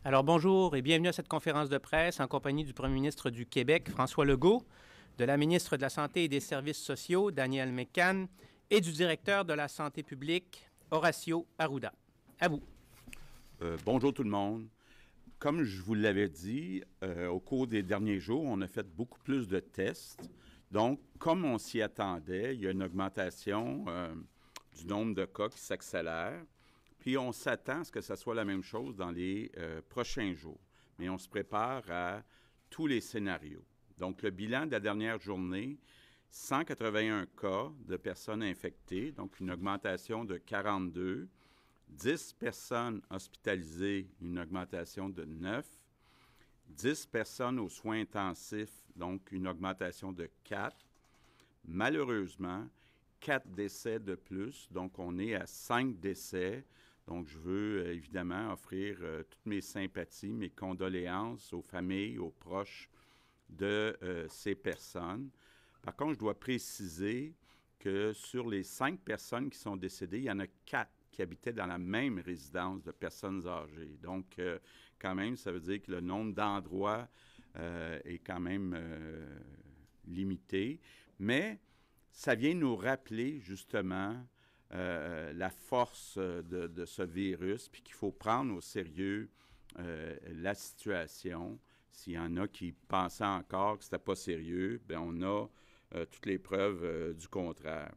Alors bonjour et bienvenue à cette conférence de presse en compagnie du Premier ministre du Québec, François Legault, de la ministre de la Santé et des Services sociaux, Danielle McCann, et du directeur de la Santé publique, Horacio Arruda. À vous. Bonjour tout le monde. Comme je vous l'avais dit, au cours des derniers jours, on a fait beaucoup plus de tests. Donc, comme on s'y attendait, il y a une augmentation du nombre de cas qui s'accélère. Puis, on s'attend à ce que ce soit la même chose dans les prochains jours. Mais on se prépare à tous les scénarios. Donc, le bilan de la dernière journée, 181 cas de personnes infectées, donc une augmentation de 42. 10 personnes hospitalisées, une augmentation de 9. 10 personnes aux soins intensifs, donc une augmentation de 4. Malheureusement, 4 décès de plus, donc on est à 5 décès. Donc, je veux évidemment offrir toutes mes sympathies, mes condoléances aux familles, aux proches de ces personnes. Par contre, je dois préciser que sur les 5 personnes qui sont décédées, il y en a 4 qui habitaient dans la même résidence de personnes âgées. Donc, quand même, ça veut dire que le nombre d'endroits est quand même limité. Mais ça vient nous rappeler justement la force de ce virus, puis qu'il faut prendre au sérieux la situation. S'il y en a qui pensaient encore que ce n'était pas sérieux, bien, on a toutes les preuves du contraire.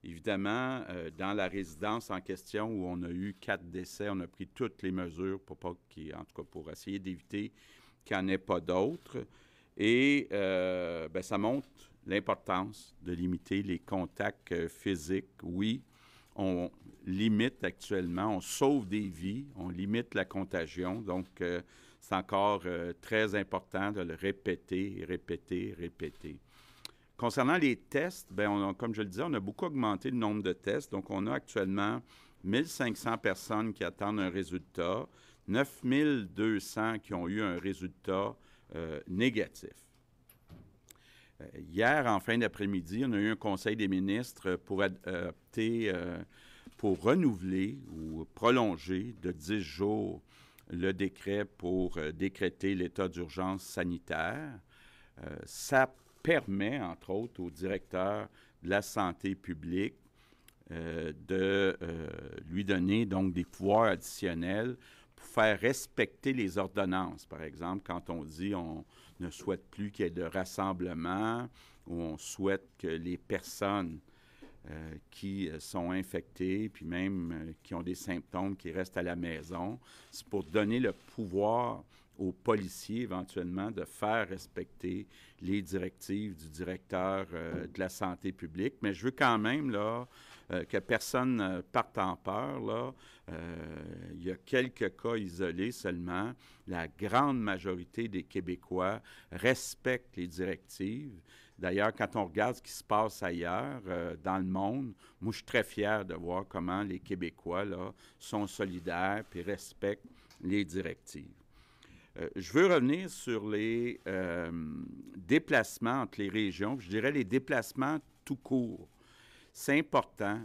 Évidemment, dans la résidence en question où on a eu 4 décès, on a pris toutes les mesures pour pas en tout cas pour essayer d'éviter qu'il n'y en ait pas d'autres. Et bien, ça montre l'importance de limiter les contacts physiques. Oui, on limite actuellement, on sauve des vies, on limite la contagion. Donc, c'est encore très important de le répéter, répéter, répéter. Concernant les tests, bien, comme je le disais, on a beaucoup augmenté le nombre de tests. Donc, on a actuellement 1500 personnes qui attendent un résultat, 9200 qui ont eu un résultat négatif. Hier, en fin d'après-midi, on a eu un conseil des ministres pour opter pour renouveler ou prolonger de 10 jours le décret pour décréter l'état d'urgence sanitaire. Ça permet, entre autres, au directeur de la santé publique de lui donner donc des pouvoirs additionnels pour faire respecter les ordonnances. Par exemple, quand on dit on ne souhaite plus qu'il y ait de rassemblement ou on souhaite que les personnes qui sont infectés, puis même qui ont des symptômes, qui restent à la maison. C'est pour donner le pouvoir aux policiers, éventuellement, de faire respecter les directives du directeur de la santé publique. Mais je veux quand même là, que personne parte en peur. Là. Il y a quelques cas isolés seulement. La grande majorité des Québécois respectent les directives. D'ailleurs, quand on regarde ce qui se passe ailleurs, dans le monde, moi, je suis très fier de voir comment les Québécois là, sont solidaires et respectent les directives. Je veux revenir sur les déplacements entre les régions. Je dirais les déplacements tout court. C'est important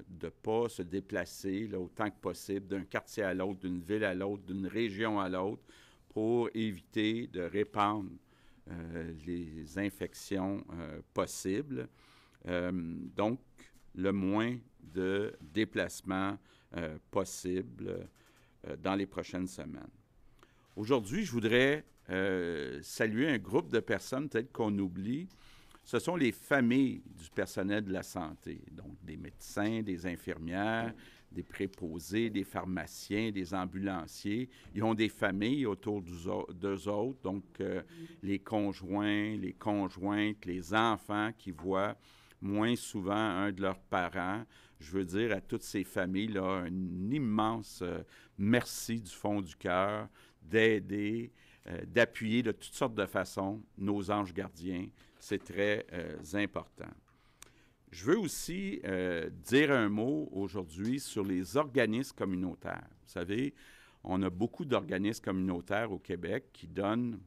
de ne pas se déplacer là, autant que possible d'un quartier à l'autre, d'une ville à l'autre, d'une région à l'autre, pour éviter de répandre les infections possibles. Donc, le moins de déplacements possible dans les prochaines semaines. Aujourd'hui, je voudrais saluer un groupe de personnes peut-être qu'on oublie. Ce sont les familles du personnel de la santé, donc des médecins, des infirmières, des préposés, des pharmaciens, des ambulanciers. Ils ont des familles autour d'eux autres, donc les conjoints, les conjointes, les enfants qui voient moins souvent un de leurs parents. Je veux dire à toutes ces familles-là un immense merci du fond du cœur d'aider, d'appuyer de toutes sortes de façons nos anges gardiens. C'est très important. Je veux aussi dire un mot aujourd'hui sur les organismes communautaires. Vous savez, on a beaucoup d'organismes communautaires au Québec qui donnent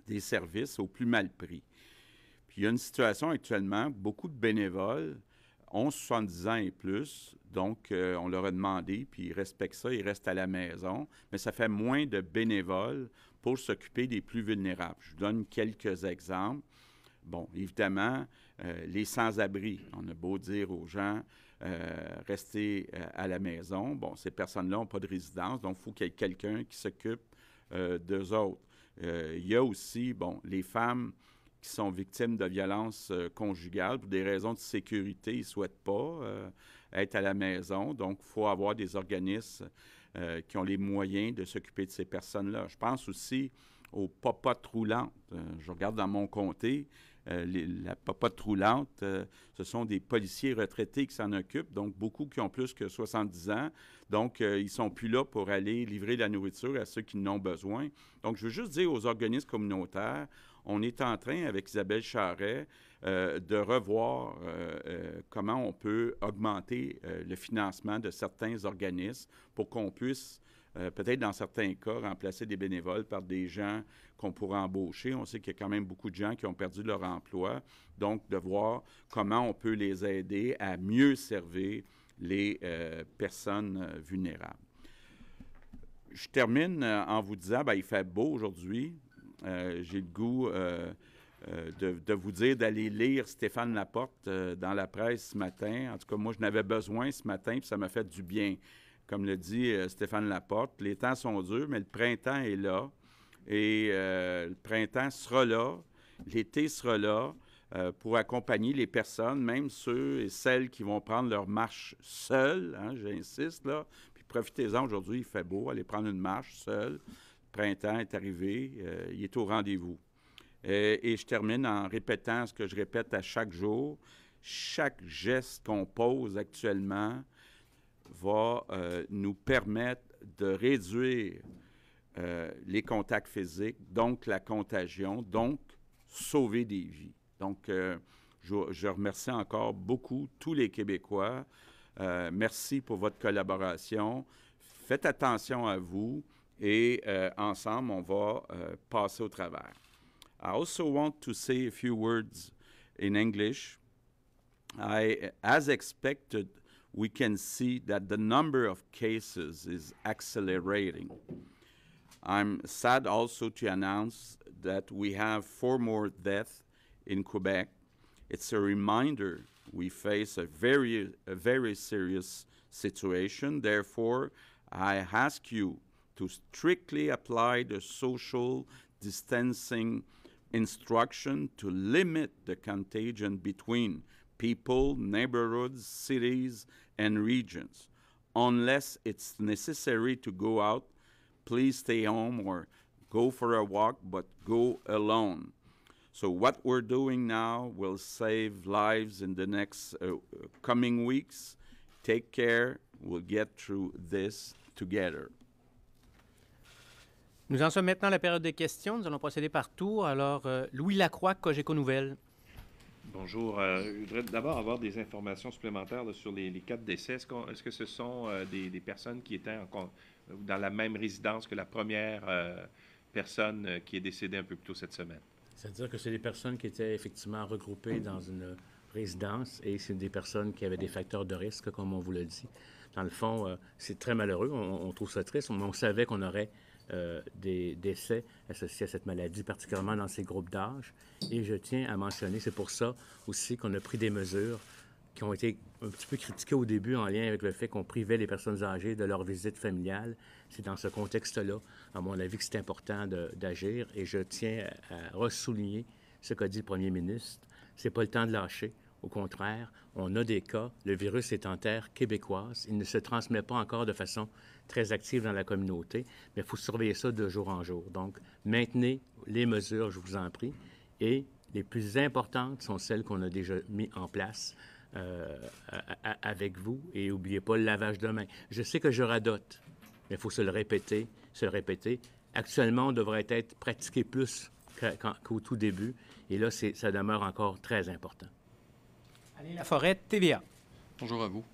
des services au plus mal prix. Puis il y a une situation actuellement, beaucoup de bénévoles ont 70 ans et plus. Donc, on leur a demandé, puis ils respectent ça, ils restent à la maison. Mais ça fait moins de bénévoles pour s'occuper des plus vulnérables. Je vous donne quelques exemples. Bon, évidemment, les sans-abri. On a beau dire aux gens, restez à la maison. Bon, ces personnes-là n'ont pas de résidence, donc il faut qu'il y ait quelqu'un qui s'occupe d'eux autres. Il y a aussi, bon, les femmes qui sont victimes de violences conjugales pour des raisons de sécurité, ils ne souhaitent pas être à la maison. Donc, il faut avoir des organismes qui ont les moyens de s'occuper de ces personnes-là. Je pense aussi aux popotes roulantes. Je regarde dans mon comté, la popote roulante, ce sont des policiers retraités qui s'en occupent, donc beaucoup qui ont plus que 70 ans. Donc, ils ne sont plus là pour aller livrer de la nourriture à ceux qui en ont besoin. Donc, je veux juste dire aux organismes communautaires, on est en train, avec Isabelle Charret, de revoir comment on peut augmenter le financement de certains organismes pour qu'on puisse, peut-être dans certains cas, remplacer des bénévoles par des gens qu'on pourrait embaucher. On sait qu'il y a quand même beaucoup de gens qui ont perdu leur emploi. Donc, de voir comment on peut les aider à mieux servir les personnes vulnérables. Je termine en vous disant, bien, il fait beau aujourd'hui. J'ai le goût de vous dire d'aller lire Stéphane Laporte dans la presse ce matin. En tout cas, moi, je n'avais besoin ce matin, puis ça m'a fait du bien. Comme le dit Stéphane Laporte, les temps sont durs, mais le printemps est là. Et le printemps sera là, l'été sera là pour accompagner les personnes, même ceux et celles qui vont prendre leur marche seuls, hein, j'insiste là. Puis profitez-en, aujourd'hui, il fait beau, allez prendre une marche seule. Le printemps est arrivé, il est au rendez-vous. Et je termine en répétant ce que je répète à chaque jour. Chaque geste qu'on pose actuellement va nous permettre de réduire les contacts physiques, donc la contagion, donc sauver des vies. Donc, je remercie encore beaucoup tous les Québécois. Merci pour votre collaboration. Faites attention à vous et ensemble, on va passer au travers. I also want to say a few words in English. As expected, we can see that the number of cases is accelerating. I'm sad also to announce that we have 4 more deaths in Quebec. It's a reminder we face a very serious situation. Therefore, I ask you to strictly apply the social distancing instruction to limit the contagion between people, neighborhoods, cities, and regions. Unless it's necessary to go out, please stay home or go for a walk, but go alone. So what we're doing now will save lives in the next coming weeks. Take care. We'll get through this together. Nous en sommes maintenant à la période des questions. Nous allons procéder par tour. Alors, Louis Lacroix, Cogeco Nouvelles. Bonjour. Je voudrais d'abord avoir des informations supplémentaires là, sur les 4 décès. Est-ce que ce sont des personnes qui étaient dans la même résidence que la première personne qui est décédée un peu plus tôt cette semaine? C'est-à-dire que c'est des personnes qui étaient effectivement regroupées dans une résidence et c'est des personnes qui avaient des facteurs de risque, comme on vous l'a dit. Dans le fond, c'est très malheureux. On trouve ça triste, mais on savait qu'on aurait des décès associés à cette maladie, particulièrement dans ces groupes d'âge. Et je tiens à mentionner, c'est pour ça aussi qu'on a pris des mesures qui ont été un petit peu critiquées au début en lien avec le fait qu'on privait les personnes âgées de leur visite familiale. C'est dans ce contexte-là, à mon avis, que c'est important d'agir. Et je tiens à ressouligner ce qu'a dit le premier ministre. C'est pas le temps de lâcher. Au contraire, on a des cas. Le virus est en terre québécoise. Il ne se transmet pas encore de façon très active dans la communauté, mais il faut surveiller ça de jour en jour. Donc, maintenez les mesures, je vous en prie. Et les plus importantes sont celles qu'on a déjà mises en place avec vous. Et n'oubliez pas le lavage de mains. Je sais que je radote, mais il faut se le répéter, Actuellement, on devrait être pratiqué plus qu'au tout début. Et là, ça demeure encore très important. Alain Laforêt, TVA. Bonjour à vous.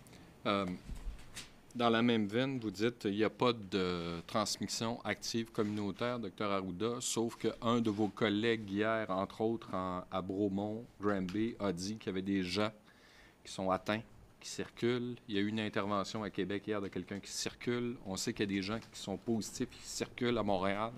Dans la même veine, vous dites qu'il n'y a pas de transmission active communautaire, Dr Arruda, sauf qu'un de vos collègues hier, entre autres à Bromont, Granby, a dit qu'il y avait des gens qui sont atteints qui circulent. Il y a eu une intervention à Québec hier de quelqu'un qui circule. On sait qu'il y a des gens qui sont positifs qui circulent à Montréal.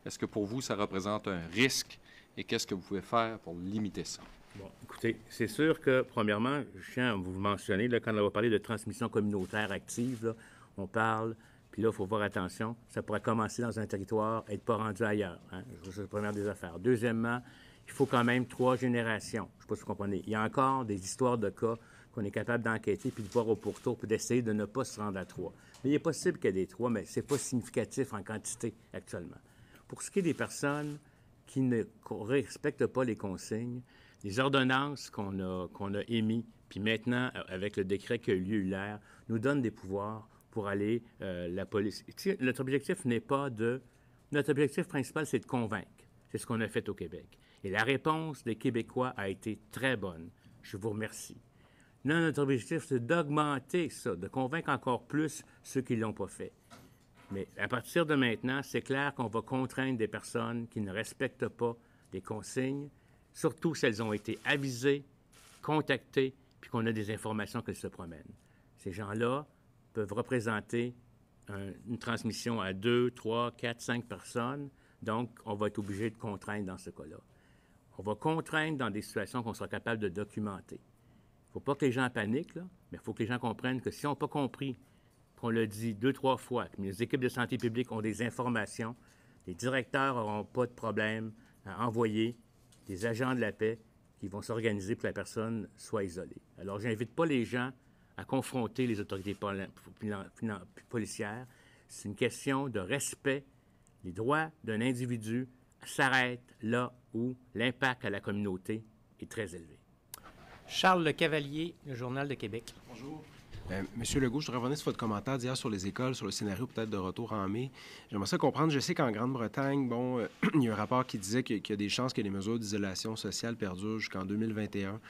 Est-ce que pour vous, ça représente un risque et qu'est-ce que vous pouvez faire pour limiter ça? Bon, écoutez, c'est sûr que, premièrement, je tiens à vous mentionner, là, quand on va parler de transmission communautaire active, là, on parle, puis là, il faut voir attention, ça pourrait commencer dans un territoire et être pas rendu ailleurs. Hein? C'est la première des affaires. Deuxièmement, il faut quand même 3 générations. Je ne sais pas si vous comprenez. Il y a encore des histoires de cas qu'on est capable d'enquêter puis de voir au pourtour puis d'essayer de ne pas se rendre à 3. Mais il est possible qu'il y ait des 3, mais ce n'est pas significatif en quantité actuellement. Pour ce qui est des personnes qui ne respectent pas les consignes, les ordonnances qu'on a émises, puis maintenant, avec le décret qui a eu lieu hier, nous donnent des pouvoirs pour aller la police. Notre objectif n'est pas de... Notre objectif principal, c'est de convaincre. C'est ce qu'on a fait au Québec. Et la réponse des Québécois a été très bonne. Je vous remercie. Non, notre objectif, c'est d'augmenter ça, de convaincre encore plus ceux qui ne l'ont pas fait. Mais à partir de maintenant, c'est clair qu'on va contraindre des personnes qui ne respectent pas les consignes, surtout si elles ont été avisées, contactées, puis qu'on a des informations qu'elles se promènent. Ces gens-là peuvent représenter une transmission à 2, 3, 4, 5 personnes, donc on va être obligé de contraindre dans ce cas-là. On va contraindre dans des situations qu'on sera capable de documenter. Il ne faut pas que les gens paniquent, là, mais il faut que les gens comprennent que si on n'a pas compris, qu'on le dit 2, 3 fois, que les équipes de santé publique ont des informations, les directeurs n'auront pas de problème à envoyer des agents de la paix qui vont s'organiser pour que la personne soit isolée. Alors, je n'invite pas les gens à confronter les autorités policières. C'est une question de respect. Les droits d'un individu s'arrêtent là où l'impact à la communauté est très élevé. Charles Le Cavalier, le Journal de Québec. Bonjour. Monsieur Legault, je voudrais revenir sur votre commentaire d'hier sur les écoles, sur le scénario peut-être de retour en mai. J'aimerais ça comprendre. Je sais qu'en Grande-Bretagne, il y a un rapport qui disait qu'il y a des chances que les mesures d'isolation sociale perdurent jusqu'en 2021.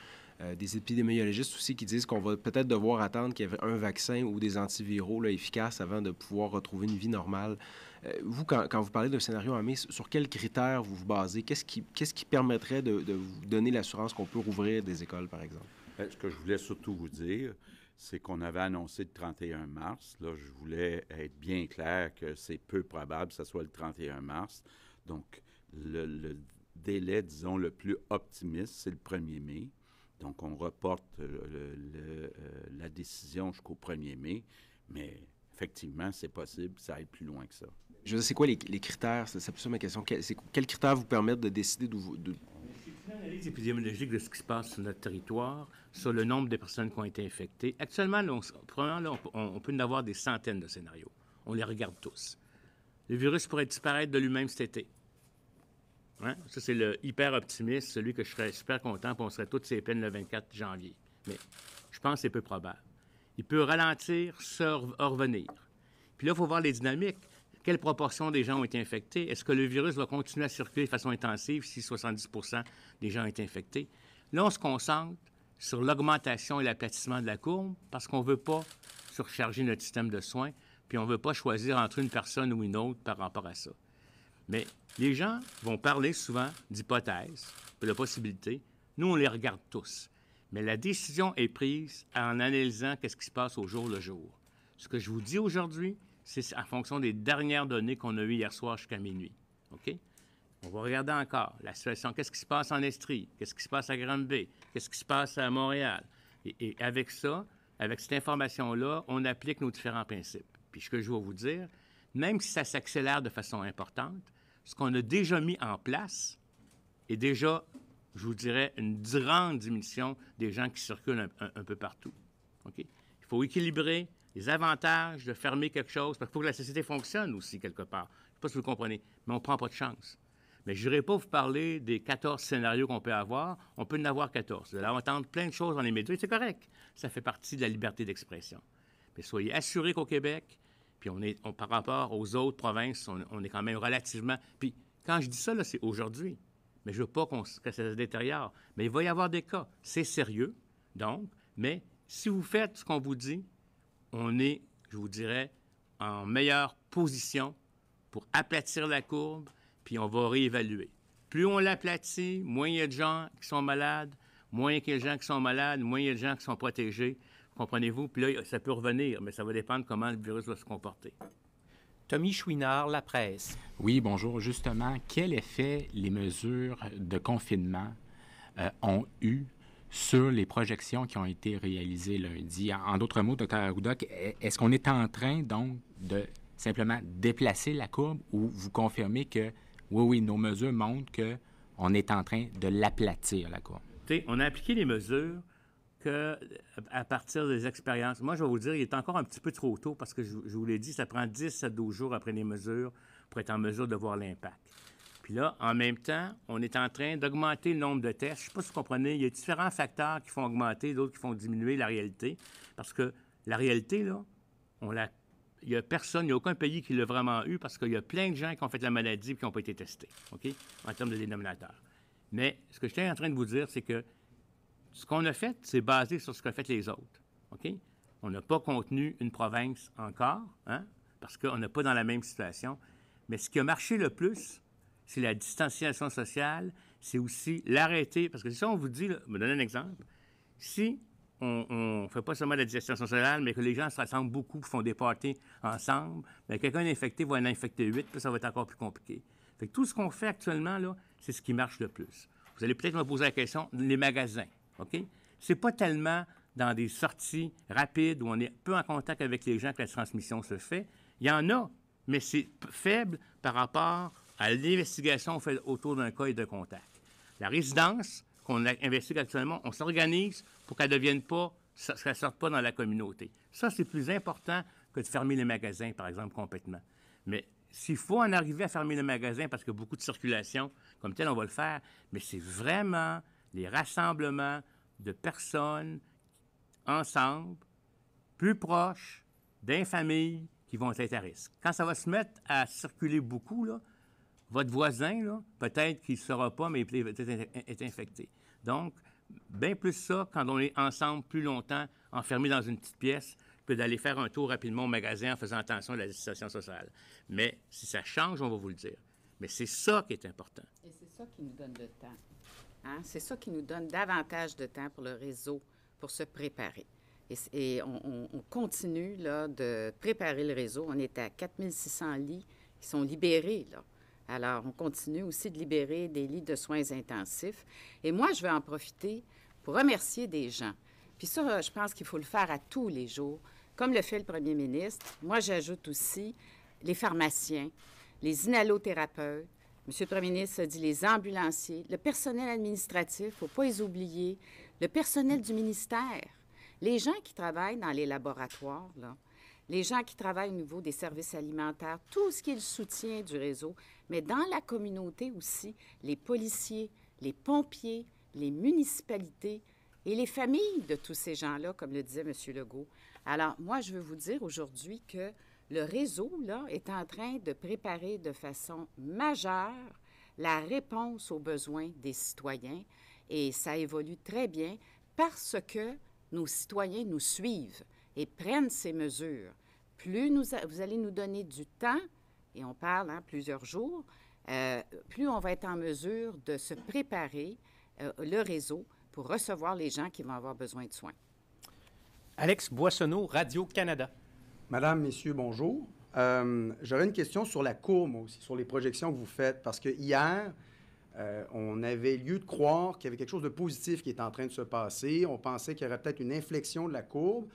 Des épidémiologistes aussi qui disent qu'on va peut-être devoir attendre qu'il y ait un vaccin ou des antiviraux là, efficaces avant de pouvoir retrouver une vie normale. Vous, quand vous parlez d'un scénario en mai, sur quels critères vous vous basez? Qu'est-ce qui permettrait de vous donner l'assurance qu'on peut rouvrir des écoles, par exemple? Ce que je voulais surtout vous dire, c'est qu'on avait annoncé le 31 mars. Là, je voulais être bien clair que c'est peu probable que ce soit le 31 mars. Donc, le délai, disons, le plus optimiste, c'est le 1er mai. Donc, on reporte la décision jusqu'au 1er mai, mais effectivement, c'est possible que ça aille plus loin que ça. Je veux dire, c'est quoi les critères? C'est plus ça ma question. Quels critères vous permettent de décider C'est une analyse épidémiologique de ce qui se passe sur notre territoire, sur le nombre de personnes qui ont été infectées. Actuellement, on peut en avoir des centaines de scénarios. On les regarde tous. Le virus pourrait disparaître de lui-même cet été. Hein? Ça, c'est le hyper-optimiste, celui que je serais super content, puis on serait tous ses peines le 24 janvier. Mais je pense que c'est peu probable. Il peut ralentir, revenir. Puis là, il faut voir les dynamiques. Quelle proportion des gens ont été infectés? Est-ce que le virus va continuer à circuler de façon intensive si 70 des gens ont été infectés? Là, on se concentre sur l'augmentation et l'aplatissement de la courbe parce qu'on ne veut pas surcharger notre système de soins, puis on ne veut pas choisir entre une personne ou une autre par rapport à ça. Mais les gens vont parler souvent d'hypothèses, de possibilités. Nous, on les regarde tous. Mais la décision est prise en analysant ce qui se passe au jour le jour. Ce que je vous dis aujourd'hui, c'est en fonction des dernières données qu'on a eues hier soir jusqu'à minuit. OK? On va regarder encore la situation. Qu'est-ce qui se passe en Estrie? Qu'est-ce qui se passe à Granby? Qu'est-ce qui se passe à Montréal? Et avec ça, avec cette information-là, on applique nos différents principes. Puis ce que je vais vous dire, même si ça s'accélère de façon importante, ce qu'on a déjà mis en place est déjà, je vous dirais, une grande diminution des gens qui circulent un peu partout. OK? Il faut équilibrer les avantages de fermer quelque chose, parce qu'il faut que la société fonctionne aussi quelque part. Je ne sais pas si vous le comprenez, mais on ne prend pas de chance. Mais je n'irai pas vous parler des 14 scénarios qu'on peut avoir. On peut en avoir 14. Vous allez entendre plein de choses dans les médias, et c'est correct. Ça fait partie de la liberté d'expression. Mais soyez assurés qu'au Québec, puis par rapport aux autres provinces, on est quand même relativement... Puis quand je dis ça, là, c'est aujourd'hui. Mais je ne veux pas que ça se détériore. Mais il va y avoir des cas. C'est sérieux, donc. Mais si vous faites ce qu'on vous dit, on est, je vous dirais, en meilleure position pour aplatir la courbe, puis on va réévaluer. Plus on l'aplatit, moins il y a de gens qui sont malades, moins il y a de gens qui sont malades, moins il y a de gens qui sont protégés. Vous Comprenez-vous? Puis là, ça peut revenir, mais ça va dépendre comment le virus va se comporter. Tommy Chouinard, La Presse. Oui, bonjour. Justement, quel effet les mesures de confinement ont eu sur les projections qui ont été réalisées lundi? En d'autres mots, Dr. Arruda, est-ce qu'on est en train, donc, de simplement déplacer la courbe ou vous confirmez que, oui, nos mesures montrent qu'on est en train de l'aplatir, la courbe? T'sais, on a appliqué les mesures à partir des expériences. Moi, je vais vous dire, il est encore un petit peu trop tôt parce que je vous l'ai dit, ça prend 10 à 12 jours après les mesures pour être en mesure de voir l'impact. Puis là, en même temps, on est en train d'augmenter le nombre de tests. Je ne sais pas si vous comprenez, il y a différents facteurs qui font augmenter, d'autres qui font diminuer la réalité. Parce que la réalité, là, il n'y a personne, il n'y a aucun pays qui l'a vraiment eu parce qu'il y a plein de gens qui ont fait la maladie et qui n'ont pas été testés, OK, en termes de dénominateur. Mais ce que je suis en train de vous dire, c'est que ce qu'on a fait, c'est basé sur ce qu'ont fait les autres, OK? On n'a pas contenu une province encore, hein, parce qu'on n'est pas dans la même situation. Mais ce qui a marché le plus, c'est la distanciation sociale, c'est aussi l'arrêter. Parce que si on vous dit, là, je vais donner un exemple, si on ne fait pas seulement la distanciation sociale, mais que les gens se rassemblent beaucoup, font des parties ensemble, bien, quelqu'un infecté va en infecter 8, puis ça va être encore plus compliqué. Fait que tout ce qu'on fait actuellement, là, c'est ce qui marche le plus. Vous allez peut-être me poser la question, les magasins, OK? C'est pas tellement dans des sorties rapides où on est peu en contact avec les gens que la transmission se fait. Il y en a, mais c'est faible par rapport à l'investigation faite autour d'un cas et de contact. La résidence qu'on investigue actuellement, on s'organise pour qu'elle ne devienne pas, qu'elle ne sorte pas dans la communauté. Ça, c'est plus important que de fermer les magasins, par exemple, complètement. Mais s'il faut en arriver à fermer les magasins parce qu'il y a beaucoup de circulation, comme tel, on va le faire, mais c'est vraiment les rassemblements de personnes ensemble, plus proches, d'un famille, qui vont être à risque. Quand ça va se mettre à circuler beaucoup, là, votre voisin, là, peut-être qu'il ne saura pas, mais il peut être infecté. Donc, bien plus ça quand on est ensemble plus longtemps, enfermés dans une petite pièce, que d'aller faire un tour rapidement au magasin en faisant attention à la distanciation sociale. Mais si ça change, on va vous le dire. Mais c'est ça qui est important. Et c'est ça qui nous donne le temps. Hein? C'est ça qui nous donne davantage de temps pour le réseau, pour se préparer. Et on continue là, de préparer le réseau. On est à 4600 lits qui sont libérés, là. Alors, on continue aussi de libérer des lits de soins intensifs. Et moi, je vais en profiter pour remercier des gens. Puis ça, je pense qu'il faut le faire à tous les jours, comme le fait le premier ministre. Moi, j'ajoute aussi les pharmaciens, les inhalothérapeutes. Monsieur le premier ministre a dit les ambulanciers, le personnel administratif, il ne faut pas les oublier, le personnel du ministère, les gens qui travaillent dans les laboratoires, là, les gens qui travaillent au niveau des services alimentaires, tout ce qui est le soutien du réseau, mais dans la communauté aussi, les policiers, les pompiers, les municipalités et les familles de tous ces gens-là, comme le disait M. Legault. Alors, moi, je veux vous dire aujourd'hui que le réseau, là, est en train de préparer de façon majeure la réponse aux besoins des citoyens et ça évolue très bien parce que nos citoyens nous suivent et prennent ces mesures. Plus vous allez nous donner du temps, et on parle plusieurs jours, plus on va être en mesure de se préparer, le réseau, pour recevoir les gens qui vont avoir besoin de soins. Alex Boissonneau, Radio-Canada. Madame, messieurs, bonjour. J'aurais une question sur la courbe aussi, sur les projections que vous faites, parce que hier, on avait lieu de croire qu'il y avait quelque chose de positif qui est en train de se passer. On pensait qu'il y aurait peut-être une inflexion de la courbe.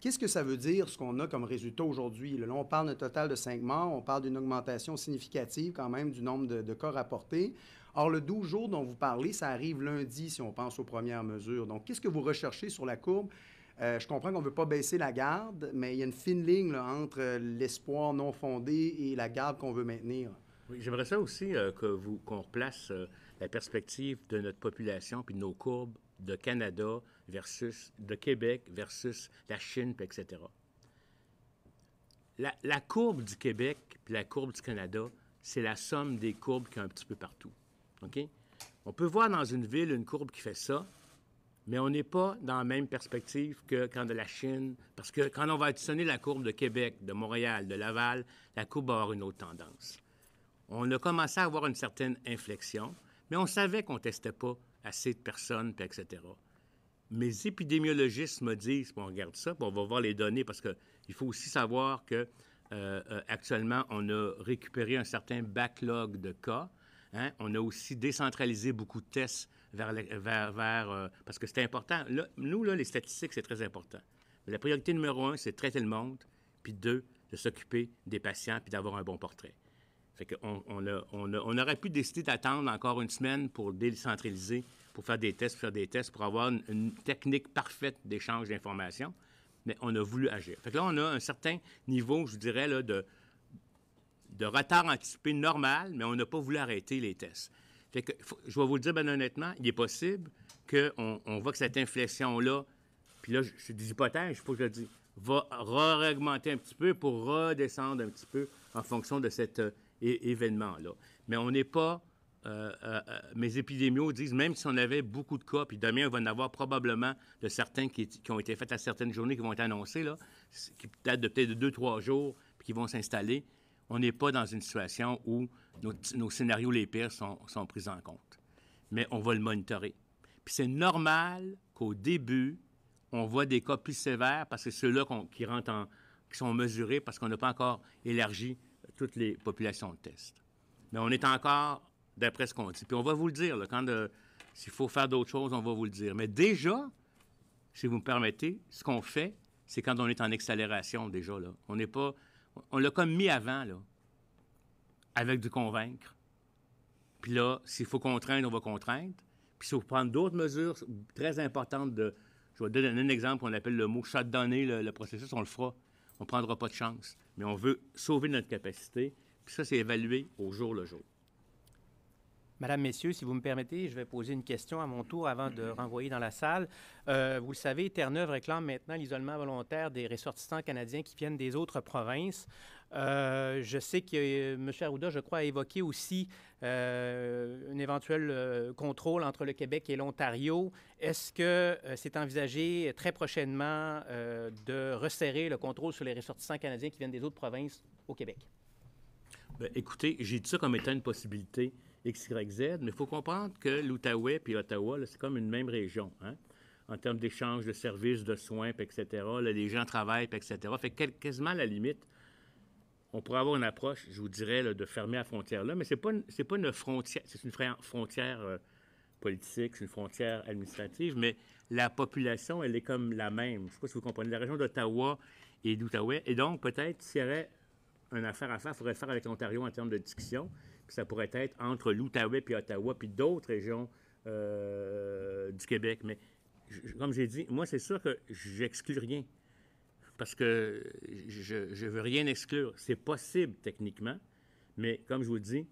Qu'est-ce que ça veut dire, ce qu'on a comme résultat aujourd'hui? Là, on parle d'un total de 5 morts, on parle d'une augmentation significative quand même du nombre de cas rapportés. Or, le 12 jours dont vous parlez, ça arrive lundi si on pense aux premières mesures. Donc, qu'est-ce que vous recherchez sur la courbe? Je comprends qu'on ne veut pas baisser la garde, mais il y a une fine ligne là, entre l'espoir non fondé et la garde qu'on veut maintenir. Oui, j'aimerais ça aussi qu'on replace la perspective de notre population puis de nos courbes de Canada versus de Québec versus la Chine, puis etc. La courbe du Québec puis la courbe du Canada, c'est la somme des courbes qu'il y a un petit peu partout. OK? On peut voir dans une ville une courbe qui fait ça, mais on n'est pas dans la même perspective que quand de la Chine, parce que quand on va additionner la courbe de Québec, de Montréal, de Laval, la courbe va avoir une autre tendance. On a commencé à avoir une certaine inflexion, mais on savait qu'on ne testait pas assez de personnes, puis etc. mes épidémiologistes me disent, on regarde ça, puis on va voir les données, parce qu'il faut aussi savoir que actuellement, on a récupéré un certain backlog de cas. Hein? On a aussi décentralisé beaucoup de tests parce que c'est important. Là, nous, les statistiques, c'est très important. Mais la priorité numéro 1, c'est de traiter le monde, puis 2, de s'occuper des patients, puis d'avoir un bon portrait. Fait on aurait pu décider d'attendre encore une semaine pour décentraliser, pour faire des tests, pour avoir une technique parfaite d'échange d'informations, mais on a voulu agir. Fait que là, on a un certain niveau, je dirais, là, de retard anticipé normal, mais on n'a pas voulu arrêter les tests. Fait que, je vais vous le dire bien honnêtement, il est possible qu'on voit que cette inflation-là, puis là, c'est des hypothèses, il faut que je le dise, va re-augmenter un petit peu pour redescendre un petit peu en fonction de cet événement-là. Mais on n'est pas... mes épidémios disent, même si on avait beaucoup de cas, puis demain, on va en avoir probablement de certains qui ont été faits à certaines journées qui vont être annoncés, là, qui datent de peut-être de 2-3 jours, puis qui vont s'installer, on n'est pas dans une situation où nos scénarios les pires sont pris en compte. Mais on va le monitorer. Puis c'est normal qu'au début, on voit des cas plus sévères parce que c'est ceux-là qui sont mesurés parce qu'on n'a pas encore élargi toutes les populations de tests. Mais on est encore, d'après ce qu'on dit. Puis on va vous le dire, là, s'il faut faire d'autres choses, on va vous le dire. Mais déjà, si vous me permettez, ce qu'on fait, c'est quand on est en accélération déjà, là. On l'a comme mis avant, là, avec du convaincre. Puis là, s'il faut contraindre, on va contraindre. Puis s'il faut prendre d'autres mesures très importantes je vais donner un exemple, on appelle le mot « shutdowner » le processus, on le fera. On ne prendra pas de chance. Mais on veut sauver notre capacité. Puis ça, c'est évalué au jour le jour. Madame, Messieurs, si vous me permettez, je vais poser une question à mon tour avant de renvoyer dans la salle. Vous le savez, Terre-Neuve réclame maintenant l'isolement volontaire des ressortissants canadiens qui viennent des autres provinces. Je sais que M. Arruda, je crois, a évoqué aussi un éventuel contrôle entre le Québec et l'Ontario. Est-ce que c'est envisagé très prochainement de resserrer le contrôle sur les ressortissants canadiens qui viennent des autres provinces au Québec? Bien, écoutez, j'ai dit ça comme étant une possibilité X, Y, Z, mais il faut comprendre que l'Outaouais et Ottawa, là, c'est comme une même région, hein? En termes d'échange de services, de soins, etc. Là, les gens travaillent, etc. Fait que quasiment à la limite, on pourrait avoir une approche, je vous dirais, là, de fermer la frontière là, mais c'est pas une frontière, c'est une frontière politique, c'est une frontière administrative, mais la population, elle est comme la même. Je ne sais pas si vous comprenez, la région d'Ottawa et d'Outaouais. Et donc, peut-être, s'il y aurait une affaire à faire, il faudrait le faire avec l'Ontario en termes de discussion. Puis ça pourrait être entre l'Outaouais puis Ottawa, puis d'autres régions du Québec. Mais comme j'ai dit, moi, c'est sûr que j'exclus rien. Parce que je ne veux rien exclure. C'est possible techniquement, mais comme je vous le dis,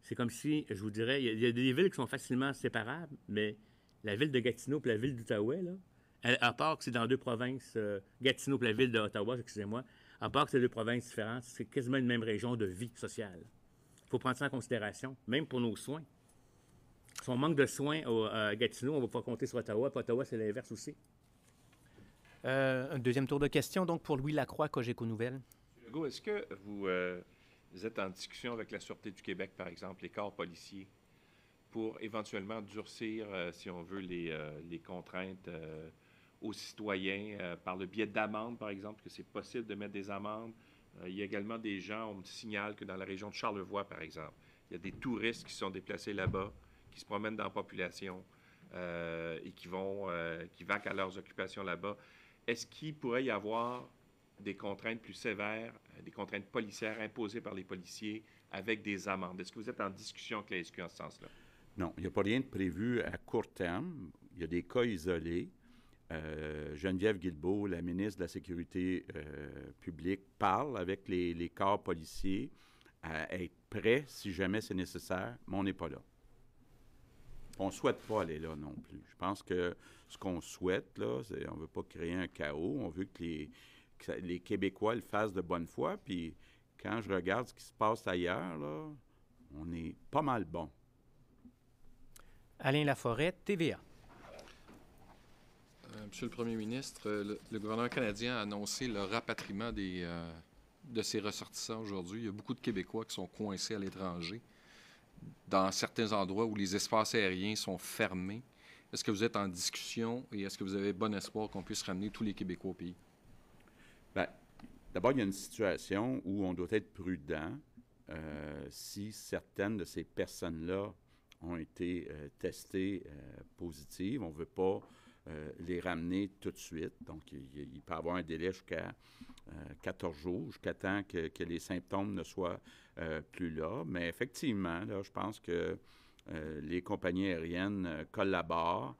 c'est comme si, je vous dirais, il y a des villes qui sont facilement séparables, mais la ville de Gatineau et la ville d'Outaouais, là, à part que c'est dans deux provinces, Gatineau et la ville d'Ottawa, excusez-moi, à part que c'est deux provinces différentes, c'est quasiment une même région de vie sociale. Il faut prendre ça en considération, même pour nos soins. Si on manque de soins à Gatineau, on va pouvoir compter sur Ottawa, puis Ottawa, c'est l'inverse aussi. Un deuxième tour de questions, donc, pour Louis Lacroix, Cogeco Nouvelles. M. Legault, est-ce que vous êtes en discussion avec la Sûreté du Québec, par exemple, les corps policiers, pour éventuellement durcir, si on veut, les contraintes aux citoyens par le biais d'amendes, par exemple, que c'est possible de mettre des amendes? Il y a également des gens, on me signale que dans la région de Charlevoix, par exemple, il y a des touristes qui sont déplacés là-bas, qui se promènent dans la population et qui vaquent à leurs occupations là-bas. Est-ce qu'il pourrait y avoir des contraintes plus sévères, des contraintes policières imposées par les policiers avec des amendes? Est-ce que vous êtes en discussion avec la SQ en ce sens-là? Non, il n'y a pas rien de prévu à court terme. Il y a des cas isolés. Geneviève Guilbeault, la ministre de la Sécurité publique, parle avec les corps policiers à être prêts si jamais c'est nécessaire, mais on n'est pas là. On ne souhaite pas aller là non plus. Je pense que ce qu'on souhaite, là, c'est on ne veut pas créer un chaos. On veut que les Québécois le fassent de bonne foi. Puis quand je regarde ce qui se passe ailleurs, là, on est pas mal bon. Alain Laforêt, TVA. Monsieur le Premier ministre, le gouvernement canadien a annoncé le rapatriement de ses ressortissants aujourd'hui. Il y a beaucoup de Québécois qui sont coincés à l'étranger, dans certains endroits où les espaces aériens sont fermés. Est-ce que vous êtes en discussion et est-ce que vous avez bon espoir qu'on puisse ramener tous les Québécois au pays? Bien, d'abord, il y a une situation où on doit être prudent. Si certaines de ces personnes-là ont été testées positives, on ne veut pas les ramener tout de suite. Donc, il peut y avoir un délai jusqu'à 14 jours, jusqu'à temps que les symptômes ne soient plus là. Mais effectivement, là, je pense que les compagnies aériennes collaborent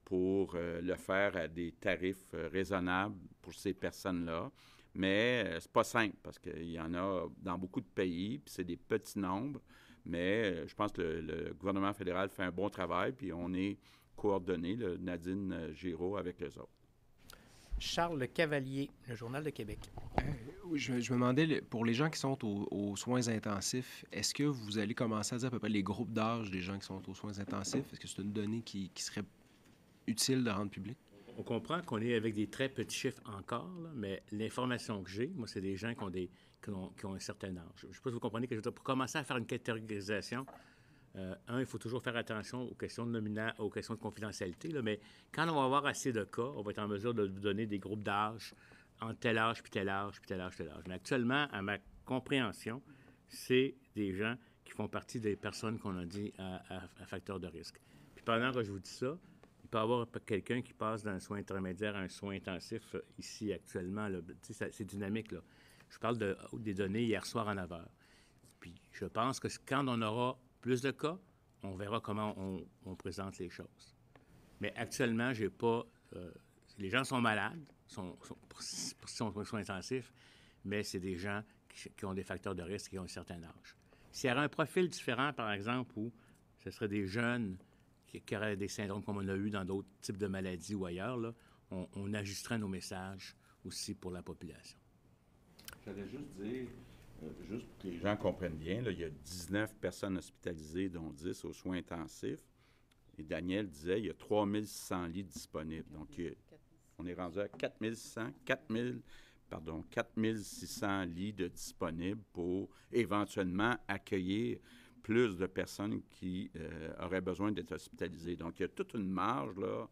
pour le faire à des tarifs raisonnables pour ces personnes-là. Mais c'est pas simple parce qu'il y en a dans beaucoup de pays, puis c'est des petits nombres. Mais je pense que le gouvernement fédéral fait un bon travail, puis on est coordonné, Nadine Giraud, avec les autres. Charles Le Cavalier, le Journal de Québec. Oui, je me demandais, pour les gens qui sont aux soins intensifs, est-ce que vous allez commencer à dire à peu près les groupes d'âge des gens qui sont aux soins intensifs? Est-ce que c'est une donnée qui serait utile de rendre publique? On comprend qu'on est avec des très petits chiffres encore, là, mais l'information que j'ai, moi, c'est des gens qui ont un certain âge. Je ne sais pas si vous comprenez que pour commencer à faire une catégorisation, il faut toujours faire attention aux questions de nominat, aux questions de confidentialité, là, mais quand on va avoir assez de cas, on va être en mesure de vous donner des groupes d'âge entre tel âge, puis tel âge, puis tel âge, tel âge. Mais actuellement, à ma compréhension, c'est des gens qui font partie des personnes qu'on a dit à facteur de risque. Puis pendant que je vous dis ça, il peut y avoir quelqu'un qui passe d'un soin intermédiaire à un soin intensif ici actuellement. Là. C'est dynamique. Là. Je parle des données hier soir à 9 h. Puis je pense que quand on aura plus de cas, on verra comment on présente les choses. Mais actuellement, j'ai pas... les gens sont malades, sont soins intensifs, mais c'est des gens qui ont des facteurs de risque et qui ont un certain âge. S'il y avait un profil différent, par exemple, où ce serait des jeunes qui auraient des syndromes comme on a eu dans d'autres types de maladies ou ailleurs, là, on ajusterait nos messages aussi pour la population. J'allais juste dire, juste pour que les gens comprennent bien, là, il y a 19 personnes hospitalisées, dont 10 aux soins intensifs. Et Daniel disait, il y a 3600 lits disponibles. Donc, on est rendu à 4600 lits de disponibles pour éventuellement accueillir plus de personnes qui auraient besoin d'être hospitalisées. Donc, il y a toute une marge, là.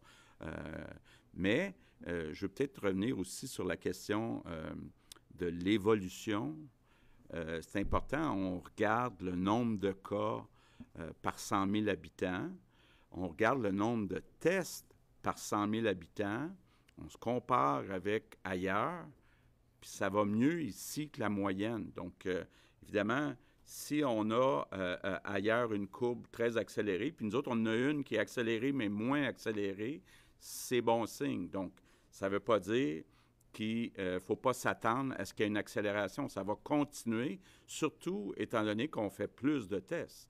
Mais je veux peut-être revenir aussi sur la question de l'évolution. C'est important, on regarde le nombre de cas par 100 000 habitants. On regarde le nombre de tests par 100 000 habitants. On se compare avec ailleurs, puis ça va mieux ici que la moyenne. Donc, évidemment, si on a ailleurs une courbe très accélérée, puis nous autres, on en a une qui est accélérée, mais moins accélérée, c'est bon signe. Donc, ça ne veut pas dire qu'il ne faut pas s'attendre à ce qu'il y ait une accélération. Ça va continuer, surtout étant donné qu'on fait plus de tests.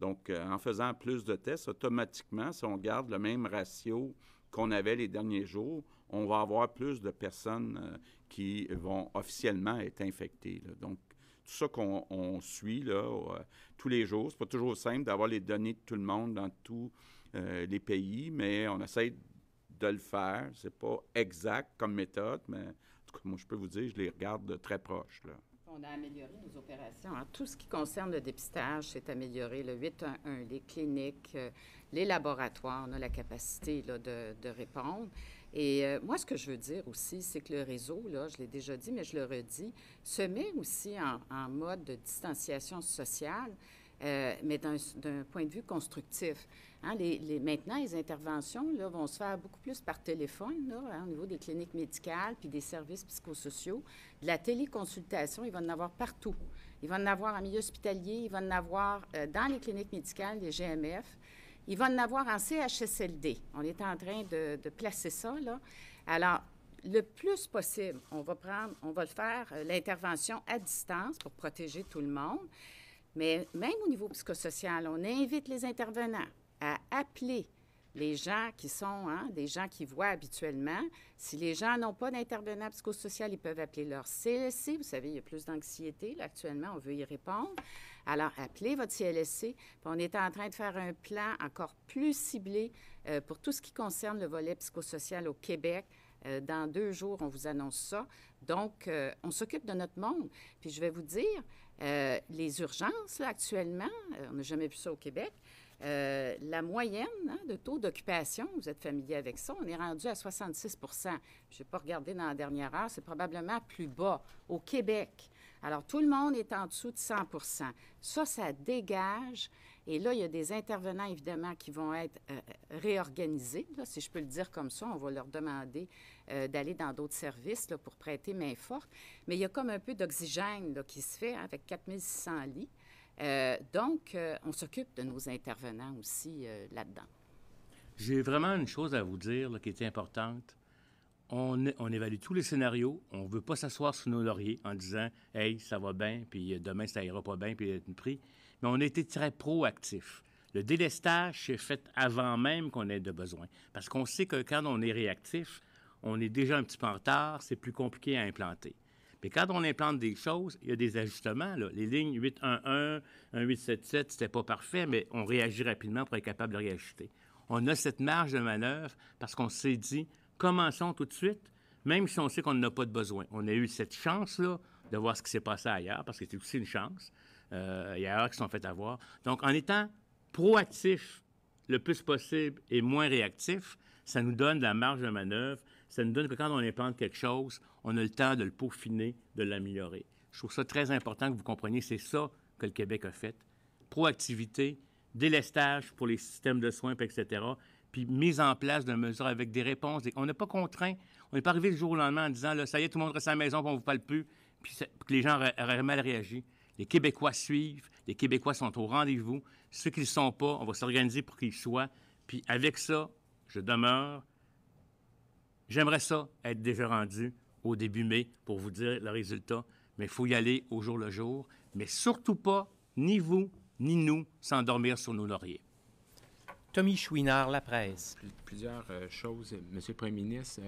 Donc, en faisant plus de tests, automatiquement, si on garde le même ratio qu'on avait les derniers jours, on va avoir plus de personnes qui vont officiellement être infectées, là. Donc, tout ça qu'on suit là, tous les jours, c'est pas toujours simple d'avoir les données de tout le monde dans tous les pays, mais on essaie de le faire. C'est pas exact comme méthode, mais en tout cas, moi, je peux vous dire, je les regarde de très proche, là. On a amélioré nos opérations. Hein. Tout ce qui concerne le dépistage s'est amélioré. Le 811, les cliniques, les laboratoires, on a la capacité là, de répondre. Et moi, ce que je veux dire aussi, c'est que le réseau, là, je l'ai déjà dit, mais je le redis, se met aussi en mode de distanciation sociale, mais d'un point de vue constructif. Hein, maintenant, les interventions là, vont se faire beaucoup plus par téléphone, là, hein, au niveau des cliniques médicales puis des services psychosociaux. De la téléconsultation, il va en avoir partout. Il va en avoir en milieu hospitalier, il va en avoir dans les cliniques médicales, les GMF. Il va en avoir en CHSLD. On est en train de placer ça, là. Alors, le plus possible, on va le faire, l'intervention à distance pour protéger tout le monde. Mais même au niveau psychosocial, on invite les intervenants à appeler les gens qui sont, des gens qui voient habituellement. Si les gens n'ont pas d'intervenant psychosocial, ils peuvent appeler leur CLSC. Vous savez, il y a plus d'anxiété, là, actuellement, on veut y répondre. Alors, appelez votre CLSC. Puis on est en train de faire un plan encore plus ciblé pour tout ce qui concerne le volet psychosocial au Québec. Dans 2 jours, on vous annonce ça. Donc, on s'occupe de notre monde. Puis je vais vous dire, les urgences, là, actuellement, on n'a jamais vu ça au Québec, La moyenne de taux d'occupation, vous êtes familier avec ça, on est rendu à 66 Je n'ai pas regardé dans la dernière heure, c'est probablement plus bas au Québec. Alors, tout le monde est en dessous de 100 Ça dégage. Et là, il y a des intervenants, évidemment, qui vont être réorganisés, là, si je peux le dire comme ça. On va leur demander d'aller dans d'autres services là, pour prêter main forte. Mais il y a comme un peu d'oxygène là, qui se fait avec 4600 lits. Donc, on s'occupe de nos intervenants aussi là-dedans. J'ai vraiment une chose à vous dire là, qui est importante. On évalue tous les scénarios. On ne veut pas s'asseoir sur nos lauriers en disant « Hey, ça va bien, puis demain, ça ira pas bien, puis être pris. » Mais on a été très proactifs. Le délestage s'est fait avant même qu'on ait de besoin. Parce qu'on sait que quand on est réactif, on est déjà un petit peu en retard, c'est plus compliqué à implanter. Mais quand on implante des choses, il y a des ajustements. Là. Les lignes 811, 1877, c'était pas parfait, mais on réagit rapidement pour être capable de réajuster. On a cette marge de manœuvre parce qu'on s'est dit, commençons tout de suite, même si on sait qu'on n'a pas de besoin. On a eu cette chance-là de voir ce qui s'est passé ailleurs, parce que c'est aussi une chance. Il y a ailleurs qui sont fait avoir. Donc, en étant proactif le plus possible et moins réactif, ça nous donne de la marge de manœuvre. Ça nous donne que quand on implante quelque chose, on a le temps de le peaufiner, de l'améliorer. Je trouve ça très important que vous compreniez, c'est ça que le Québec a fait. Proactivité, délestage pour les systèmes de soins, etc., puis mise en place de mesures avec des réponses. On n'a pas contraint. On n'est pas arrivé le jour au lendemain en disant, là, ça y est, tout le monde reste à la maison, puis on ne vous parle plus, puis que les gens auraient mal réagi. Les Québécois suivent, les Québécois sont au rendez-vous. Ceux qui ne le sont pas, on va s'organiser pour qu'ils soient. Puis avec ça, je demeure. J'aimerais ça être déjà rendu au début mai pour vous dire le résultat, mais il faut y aller au jour le jour, mais surtout pas, ni vous, ni nous, s'endormir sur nos lauriers. Tommy Chouinard, La Presse. Plusieurs choses, Monsieur le Premier ministre.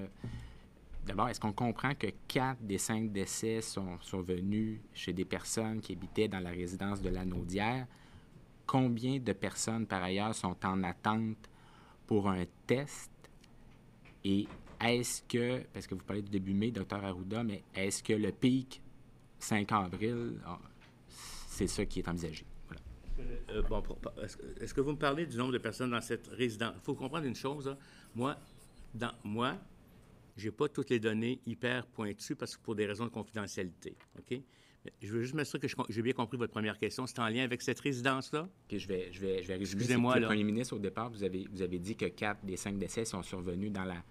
D'abord, est-ce qu'on comprend que 4 des 5 décès sont survenus chez des personnes qui habitaient dans la résidence de la Naudière? Combien de personnes, par ailleurs, sont en attente pour un test? Et est-ce que, parce que vous parlez du début mai, Dr Arruda, mais est-ce que le pic 5 avril, c'est ça qui est envisagé? Voilà. Est-ce que vous me parlez du nombre de personnes dans cette résidence? Il faut comprendre une chose, là. Moi, je n'ai pas toutes les données hyper pointues parce que pour des raisons de confidentialité. OK? Je veux juste m'assurer que j'ai bien compris votre première question. C'est en lien avec cette résidence-là? Okay, je vais résumer. Excusez-moi, le Premier ministre, au départ, vous avez dit que 4 des 5 décès sont survenus dans la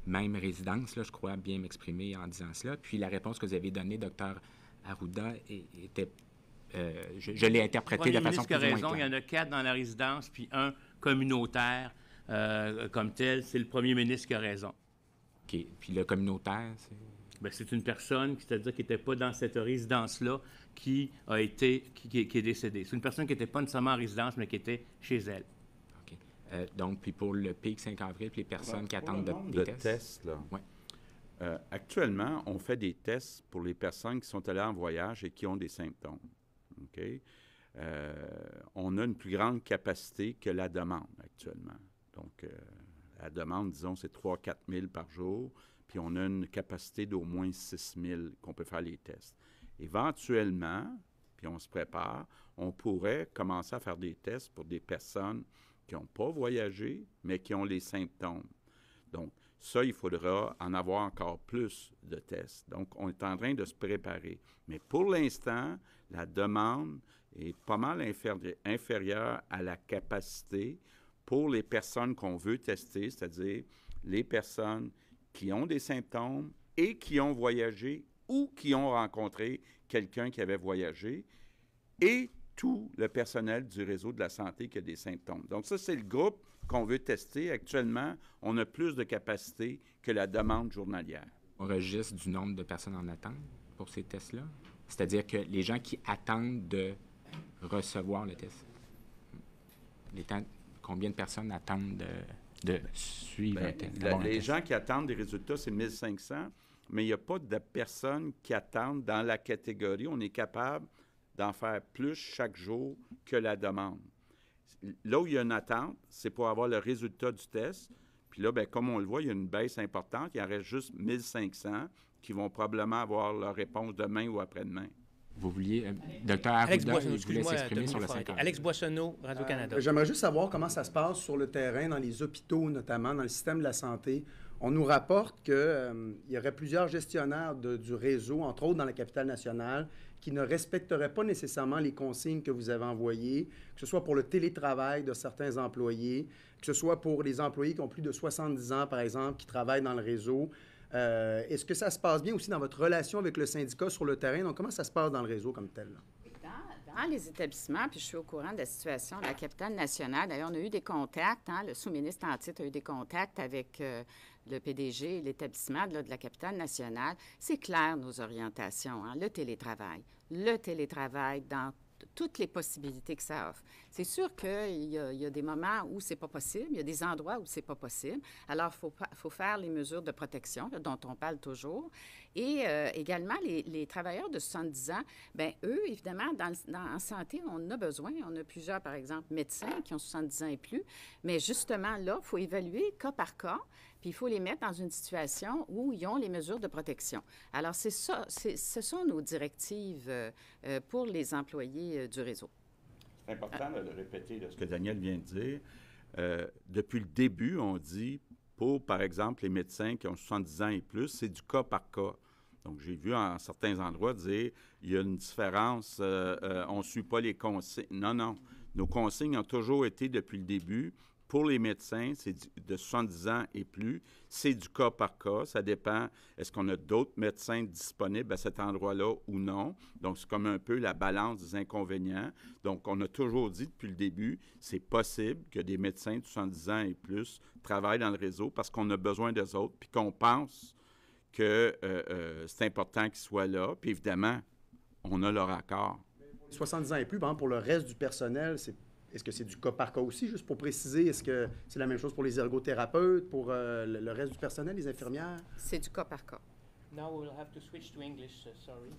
même résidence. Là, je crois bien m'exprimer en disant cela. Puis la réponse que vous avez donnée, Dr Arruda, était... je l'ai interprétée de façon plus ou moins claire. Il y en a 4 dans la résidence, puis un communautaire comme tel. C'est le premier ministre qui a raison. OK. Puis le communautaire, c'est... Bien, c'est une personne, c'est-à-dire qui n'était pas dans cette résidence-là, qui est décédée. C'est une personne qui n'était pas nécessairement en résidence, mais qui était chez elle. OK. Donc, puis pour le pic 5 avril, puis les personnes qui attendent des tests, là. Ouais. Actuellement, on fait des tests pour les personnes qui sont allées en voyage et qui ont des symptômes. OK? On a une plus grande capacité que la demande actuellement. Donc, la demande, disons, c'est 3-4 000 par jour. Puis on a une capacité d'au moins 6 000 qu'on peut faire les tests. Éventuellement, puis on se prépare, on pourrait commencer à faire des tests pour des personnes qui n'ont pas voyagé, mais qui ont les symptômes. Donc, ça, il faudra en avoir encore plus de tests. Donc, on est en train de se préparer. Mais pour l'instant, la demande est pas mal inférieure à la capacité pour les personnes qu'on veut tester, c'est-à-dire les personnes qui ont des symptômes et qui ont voyagé ou qui ont rencontré quelqu'un qui avait voyagé et tout le personnel du réseau de la santé qui a des symptômes. Donc ça, c'est le groupe qu'on veut tester. Actuellement, on a plus de capacité que la demande journalière. On registre du nombre de personnes en attente pour ces tests-là? C'est-à-dire que les gens qui attendent de recevoir le test. Combien de personnes attendent de suivre un test? Les gens qui attendent des résultats, c'est 1500, mais il n'y a pas de personnes qui attendent dans la catégorie. On est capable d'en faire plus chaque jour que la demande. Là où il y a une attente, c'est pour avoir le résultat du test. Puis là, bien, comme on le voit, il y a une baisse importante. Il en reste juste 1500 qui vont probablement avoir leur réponse demain ou après-demain. vous vouliez... Docteur Alex Arruda, Boissonneau, vous voulez excuse-moi, s'exprimer sur le Dominique 50. Alex Boissonneau, Radio-Canada. J'aimerais juste savoir comment ça se passe sur le terrain, dans les hôpitaux notamment, dans le système de la santé. On nous rapporte qu'il y aurait plusieurs gestionnaires du réseau, entre autres dans la capitale nationale, qui ne respecteraient pas nécessairement les consignes que vous avez envoyées, que ce soit pour le télétravail de certains employés, que ce soit pour les employés qui ont plus de 70 ans, par exemple, qui travaillent dans le réseau. Est-ce que ça se passe bien aussi dans votre relation avec le syndicat sur le terrain? Donc, comment ça se passe dans le réseau comme tel? Dans les établissements, puis je suis au courant de la situation de la capitale nationale. D'ailleurs, on a eu des contacts, le sous-ministre en titre a eu des contacts avec le PDG et l'établissement de la capitale nationale. C'est clair, nos orientations, le télétravail dans toutes les possibilités que ça offre. C'est sûr qu'il y a des moments où c'est pas possible, il y a des endroits où c'est pas possible. Alors, il faut faire les mesures de protection là, dont on parle toujours. Et également, les travailleurs de 70 ans, bien, eux, évidemment, en santé, on en a besoin. On a plusieurs, par exemple, médecins qui ont 70 ans et plus. Mais justement, là, il faut évaluer cas par cas, puis il faut les mettre dans une situation où ils ont les mesures de protection. Alors, c'est ça, ce sont nos directives pour les employés du réseau. C'est important de le répéter, ce que Daniel vient de dire. Depuis le début, on dit, pour, par exemple, les médecins qui ont 70 ans et plus, c'est du cas par cas. Donc, j'ai vu en certains endroits dire, il y a une différence, on ne suit pas les consignes. Non, non. Nos consignes ont toujours été, depuis le début, pour les médecins, c'est de 70 ans et plus, c'est du cas par cas. Ça dépend, est-ce qu'on a d'autres médecins disponibles à cet endroit-là ou non? Donc, c'est comme un peu la balance des inconvénients. Donc, on a toujours dit depuis le début, c'est possible que des médecins de 70 ans et plus travaillent dans le réseau parce qu'on a besoin d'eux autres, puis qu'on pense que c'est important qu'ils soient là. Puis évidemment, on a leur accord. 70 ans et plus, par exemple, pour le reste du personnel, est-ce que c'est du cas par cas aussi, juste pour préciser? Est-ce que c'est la même chose pour les ergothérapeutes, pour le reste du personnel, les infirmières? C'est du cas par cas. Now we'll have to switch to English, sorry.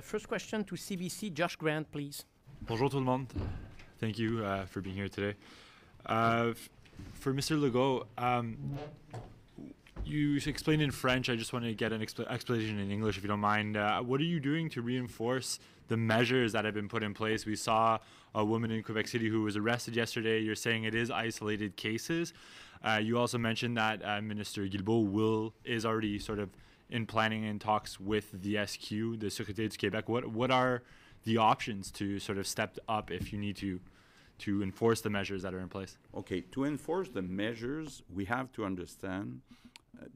First question to CBC, Josh Grant, please. Bonjour tout le monde. Thank you for being here today. For Mr. Legault, you explained in French. I just want to get an explanation in English, if you don't mind. What are you doing to reinforce the measures that have been put in place? We saw a woman in Quebec City who was arrested yesterday. You're saying it is isolated cases. You also mentioned that Minister Guilbeault is already sort of in planning and talks with the SQ, the Sûreté du Québec. What are the options to sort of step up if you need to enforce the measures that are in place? Okay, to enforce the measures, we have to understand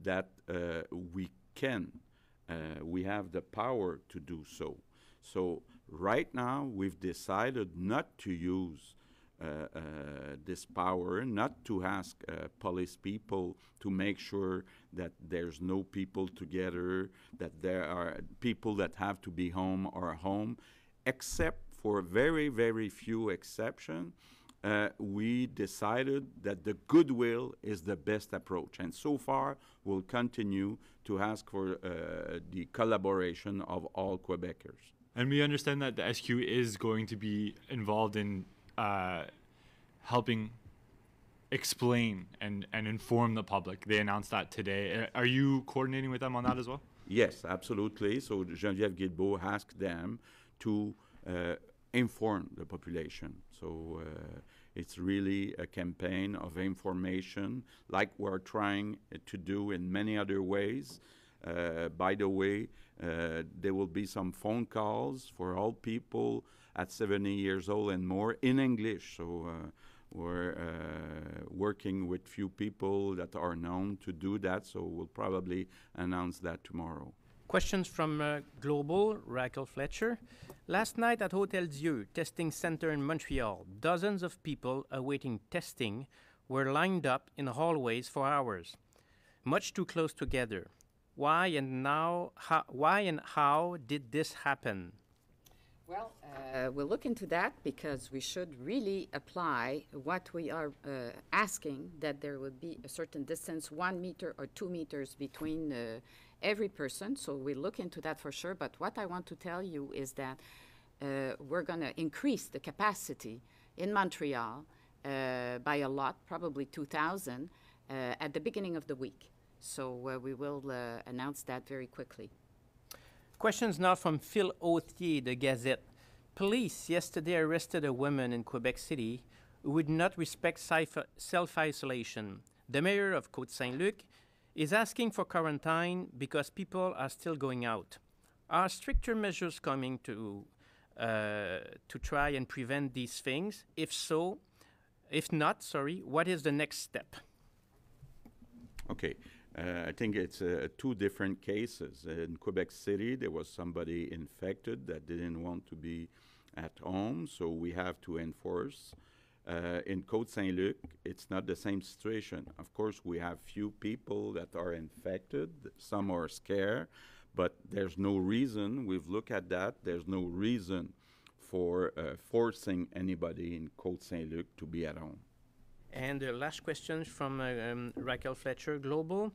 that we have the power to do so. So right now, we've decided not to use this power, not to ask police people to make sure that there's no people together, that there are people that have to be home or home, except for very, very few exceptions. We decided that the goodwill is the best approach. And so far, we'll continue to ask for the collaboration of all Quebecers. And we understand that the SQ is going to be involved in helping explain and inform the public. They announced that today. Are you coordinating with them on that as well? Yes, absolutely. So Geneviève Guilbeault asked them to inform the population. So it's really a campaign of information like we're trying to do in many other ways. By the way, there will be some phone calls for all people at 70 years old and more in English. So we're working with few people that are known to do that. So we'll probably announce that tomorrow. Questions from Global, Raquel Fletcher. Last night at Hotel Dieu, testing center in Montreal, dozens of people awaiting testing were lined up in hallways for hours, much too close together. Why and how did this happen? Well, we'll look into that because we should really apply what we are asking, that there would be a certain distance, 1 meter or 2 meters between every person. So we'll look into that for sure. But what I want to tell you is that we're going to increase the capacity in Montreal by a lot, probably 2,000, at the beginning of the week. So we will announce that very quickly. Questions now from Phil Authier, The Gazette. Police yesterday arrested a woman in Quebec City who would not respect self-isolation. The mayor of Côte-Saint-Luc is asking for quarantine because people are still going out. Are stricter measures coming to try and prevent these things? If not, what is the next step? Okay. I think it's two different cases. In Quebec City, there was somebody infected that didn't want to be at home, so we have to enforce. In Côte-Saint-Luc, it's not the same situation. Of course, we have few people that are infected. Some are scared, but there's no reason. We've looked at that. There's no reason for forcing anybody in Côte-Saint-Luc to be at home. And the last question from Raquel Fletcher, Global.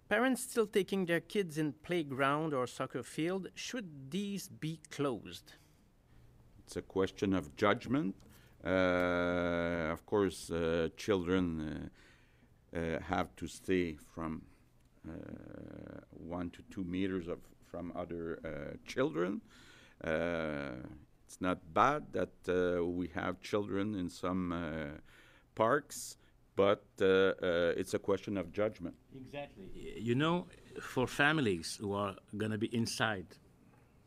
Parents still taking their kids in playground or soccer field, should these be closed? It's a question of judgment. Of course, children have to stay from 1 to 2 meters from other children. It's not bad that we have children in some parks, but it's a question of judgment. Exactly. You know, for families who are going to be inside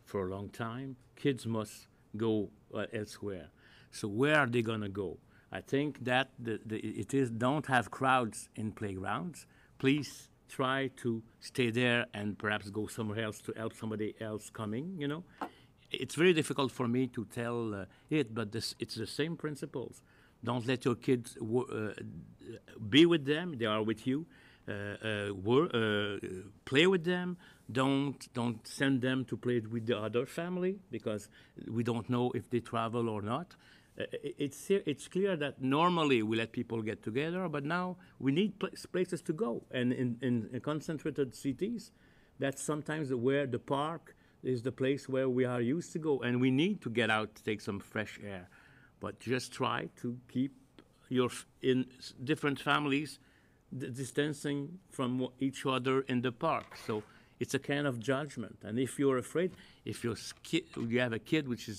for a long time, kids must go elsewhere. So where are they going to go? I think that it is don't have crowds in playgrounds. Please try to stay there and perhaps go somewhere else to help somebody else coming, you know. It's very difficult for me to tell it, but it's the same principles. Don't let your kids be with them. They are with you. Play with them. Don't send them to play with the other family because we don't know if they travel or not. It's clear that normally we let people get together, but now we need places to go. And in concentrated cities, that's sometimes where the park is the place where we are used to go, and we need to get out to take some fresh air. But just try to keep in different families distancing from each other in the park. So it's a kind of judgment. And if you're afraid, if you have a kid which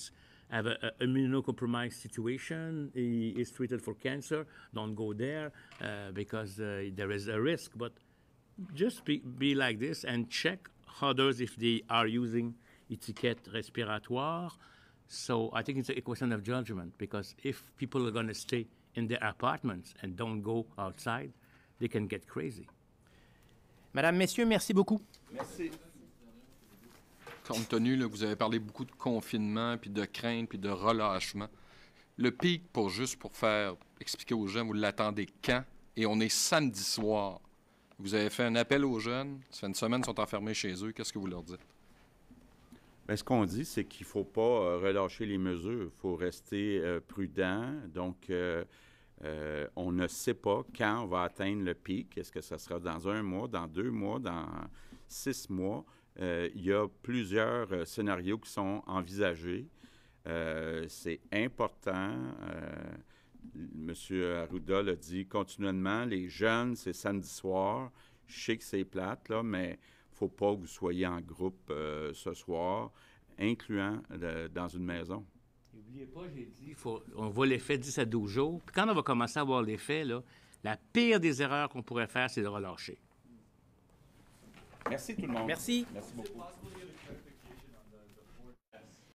have an immunocompromised situation, he is treated for cancer, don't go there because there is a risk. But just be like this and check others if they are using etiquette respiratoire. So I think it's a question of judgment, because if people are going to stay in their apartments and don't go outside, they can get crazy. Madame, Messieurs, merci beaucoup. Merci. Compte tenu, là, vous avez parlé beaucoup de confinement, puis de crainte, puis de relâchement. Le pic, pour faire expliquer aux gens, vous l'attendez quand? Et on est samedi soir. Vous avez fait un appel aux jeunes. Ça fait une semaine, ils sont enfermés chez eux. Qu'est-ce que vous leur dites? Bien, ce qu'on dit, c'est qu'il ne faut pas relâcher les mesures. Il faut rester prudent. Donc, on ne sait pas quand on va atteindre le pic. Est-ce que ça sera dans 1 mois, dans 2 mois, dans 6 mois? Il y a plusieurs scénarios qui sont envisagés. C'est important. M. Arruda l'a dit continuellement, les jeunes, c'est samedi soir. Je sais que c'est plate, là, mais il ne faut pas que vous soyez en groupe ce soir, incluant dans une maison. N'oubliez pas, j'ai dit, on voit l'effet 10 à 12 jours. Puis quand on va commencer à voir l'effet, la pire des erreurs qu'on pourrait faire, c'est de relâcher. Merci tout le monde. Merci. Merci beaucoup.